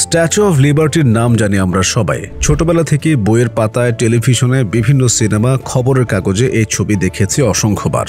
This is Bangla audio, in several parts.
স্ট্যাচু অফ লিবার্টির নাম জানি আমরা সবাই। ছোটবেলা থেকে বইয়ের পাতায়, টেলিভিশনে, বিভিন্ন সিনেমা, খবরের কাগজে এই ছবি দেখেছি অসংখ্যবার।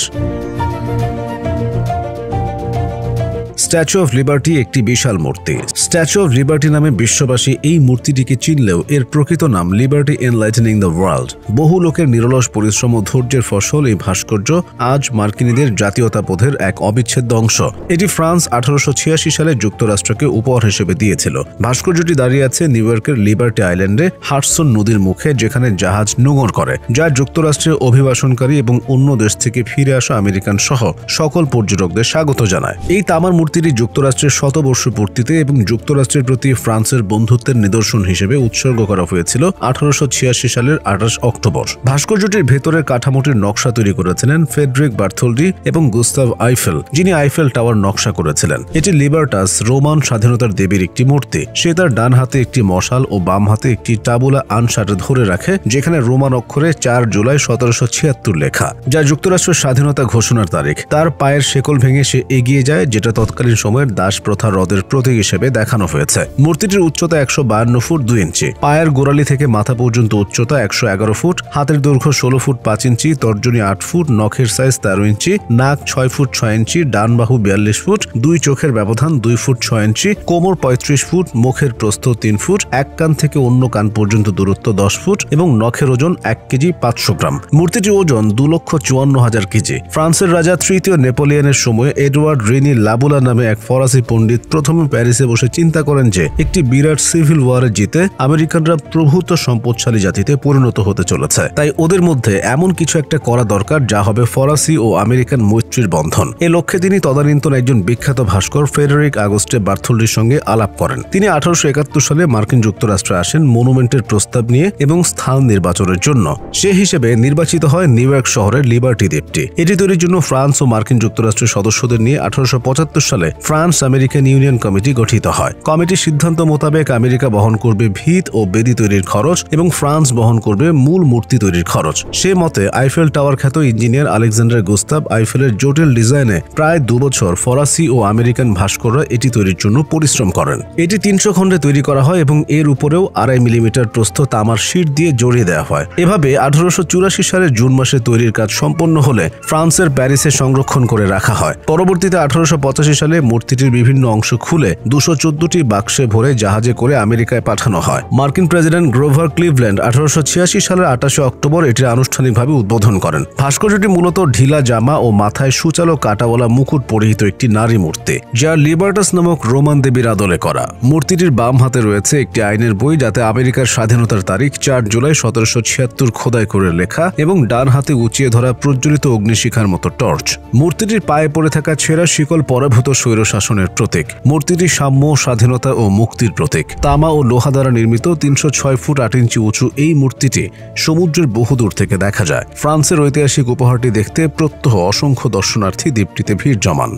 স্ট্যাচু অফ লিবার্টি একটি বিশাল মূর্তি। স্ট্যাচু অফ লিবার্টি নামে বিশ্ববাসী এই মূর্তিটিকে চিনলেও এর প্রকৃত নাম লিবার্টি এনলাইটেনিং দ্য ওয়ার্ল্ড। বহু লোকের নিরলস পরিশ্রম ও ধৈর্যের ফসল এই ভাস্কর্য আজ মার্কিনীদের জাতীয়তাবোধের এক অবিচ্ছেদ্য অংশ। এটি ফ্রান্স 1886 সালে যুক্তরাষ্ট্রকে উপহার হিসেবে দিয়েছিল। ভাস্কর্যটি দাঁড়িয়ে আছে নিউ ইয়র্কের লিবার্টি আইল্যান্ডে হাডসন নদীর মুখে, যেখানে জাহাজ নোঙর করে, যা যুক্তরাষ্ট্রের অভিবাসনকারী এবং অন্য দেশ থেকে ফিরে আসা আমেরিকান সহ সকল পর্যটকদের স্বাগত জানায়। এই তামার মূর্তিটি যুক্তরাষ্ট্রের শতবর্ষ পূর্তিতে এবং যুক্তরাষ্ট্রের প্রতি ফ্রান্সের বন্ধুত্বের নিদর্শন হিসেবে উৎসর্গ করা হয়েছিল 1886 সালের 28 অক্টোবর। ভাস্কর্যটির ভেতরের কাঠামোটির নকশা তৈরি করেছিলেন ফ্রেডরিক বার্থোলডি এবং গুস্তাভ আইফেল, যিনি আইফেল টাওয়ার নকশা করেছিলেন। এটি লিবার্টাস, রোমান স্বাধীনতার দেবীর একটি মূর্তি। সে তার ডান হাতে একটি মশাল ও বাম হাতে একটি টাবুলা আনশাট ধরে রাখে, যেখানে রোমান অক্ষরে 4 জুলাই 1776 লেখা, যা যুক্তরাষ্ট্রের স্বাধীনতা ঘোষণার তারিখ। তার পায়ের শেকল ভেঙে সে এগিয়ে যায়, যেটা তৎকালীন সময়ের দাস প্রথা রদের প্রতীক হিসেবে দেখানো হয়েছে। মূর্তিটির উচ্চতা 152 ফুট 2 ইঞ্চি, পায়ের গোড়ালি থেকে মাথা পর্যন্ত উচ্চতা 111 ফুট, হাতের দৈর্ঘ্য 16 ফুট 5 ইঞ্চি, তর্জনী 8 ফুট, নখের সাইজ 13 ইঞ্চি, নাক 6 ফুট 6 ইঞ্চি, ডান বাহু 42 ফুট, 2 চোখের ব্যবধান 2 ফুট 6 ইঞ্চি, কোমর 35 ফুট, মুখের প্রস্থ 3 ফুট, এক কান থেকে অন্য কান পর্যন্ত দূরত্ব 10 ফুট এবং নখের ওজন 1 কেজি 500 গ্রাম। মূর্তিটির ওজন 2,54,000 কেজি। ফ্রান্সের রাজা তৃতীয় নেপোলিয়নের সময় এডওয়ার্ড রেনি লাবুলা নামে এক ফরাসি পণ্ডিত প্রথমে প্যারিসে বসে চিন্তা করেন যে একটি বিরাট সিভিল ওয়ারে জিতে আমেরিকানরা প্রভূত সম্পদশালী জাতিতে পরিণত হতে চলেছে, তাই ওদের মধ্যে এমন কিছু একটা করা দরকার যা হবে ফরাসি ও আমেরিকান মৈত্রীর বন্ধন। এ লক্ষ্যে তিনি তদানীন্তন একজন বিখ্যাত ভাস্কর ফ্রেডরিক আগস্টে বার্থোলডির সঙ্গে আলাপ করেন। তিনি 1871 সালে মার্কিন যুক্তরাষ্ট্রে আসেন মনুমেন্টের প্রস্তাব নিয়ে এবং স্থান নির্বাচনের জন্য। সে হিসেবে নির্বাচিত হয় নিউ ইয়র্ক শহরের লিবার্টি দ্বীপটি। এটি তৈরির জন্য ফ্রান্স ও মার্কিন যুক্তরাষ্ট্রের সদস্যদের নিয়ে 1875 সালে ফ্রান্স আমেরিকান ইউনিয়ন কমিটি গঠিত হয়। কমিটির সিদ্ধান্ত মোতাবেক আমেরিকা বহন করবে ভিত ও বেদি তৈরির খরচ এবং ফ্রান্স বহন করবে মূল মূর্তি তৈরির খরচ। সে মতে আইফেল টাওয়ার খ্যাত ইঞ্জিনিয়ার আলেকজান্ডার গুস্তাভ আইফেলের জটিল ডিজাইনে প্রায় 2 বছর ফরাসি ও আমেরিকান ভাস্কররা এটি তৈরির জন্য পরিশ্রম করেন। এটি 300 খণ্ডে তৈরি করা হয় এবং এর উপরেও 2.5 মিলিমিটার প্রস্থ তামার শীট দিয়ে জড়িয়ে দেওয়া হয়। এভাবে 1884 সালের জুন মাসে তৈরির কাজ সম্পন্ন হলে ফ্রান্সের প্যারিসে সংরক্ষণ করে রাখা হয়। পরবর্তীতে 1885 সালে মূর্তিটির বিভিন্ন অংশ খুলে 214টি বাক্সে ভরে জাহাজে করে আমেরিকায় পাঠানো হয়। মার্কিন প্রেসিডেন্ট গ্রোভার ক্লিভল্যান্ড 1886 সালের 28 অক্টোবর এটি আনুষ্ঠানিকভাবে উদ্বোধন করেন। ভাস্কর্যটি মূলত ঢিলা জামা ও মাথায় সুচালো কাটাওয়ালা মুকুট পরিহিত একটি নারী মূর্তি, যা লিবার্টাস নামক রোমান দেবীর আদলে করা। মূর্তিটির বাম হাতে রয়েছে একটি আইনের বই, যাতে আমেরিকার স্বাধীনতার তারিখ 4 জুলাই 1776 খোদাই করে লেখা, এবং ডান হাতে উঁচিয়ে ধরা প্রজ্বলিত অগ্নিশিখার মতো টর্চ। মূর্তিটির পায়ে পড়ে থাকা ছেঁড়া শিকল পরাভূত স্বৈরশাসনের প্রতীক। মূর্তিটি সাম্য, স্বাধীনতা ও মুক্তির প্রতীক। তামা ও লোহা দ্বারা নির্মিত 306 ফুট 8 ইঞ্চি উঁচু এই মূর্তিটি সমুদ্রের বহুদূর থেকে দেখা যায়। ফ্রান্সের ঐতিহাসিক উপহারটি দেখতে প্রত্যহ অসংখ্য দর্শনার্থী দ্বীপটিতে ভিড় জমান।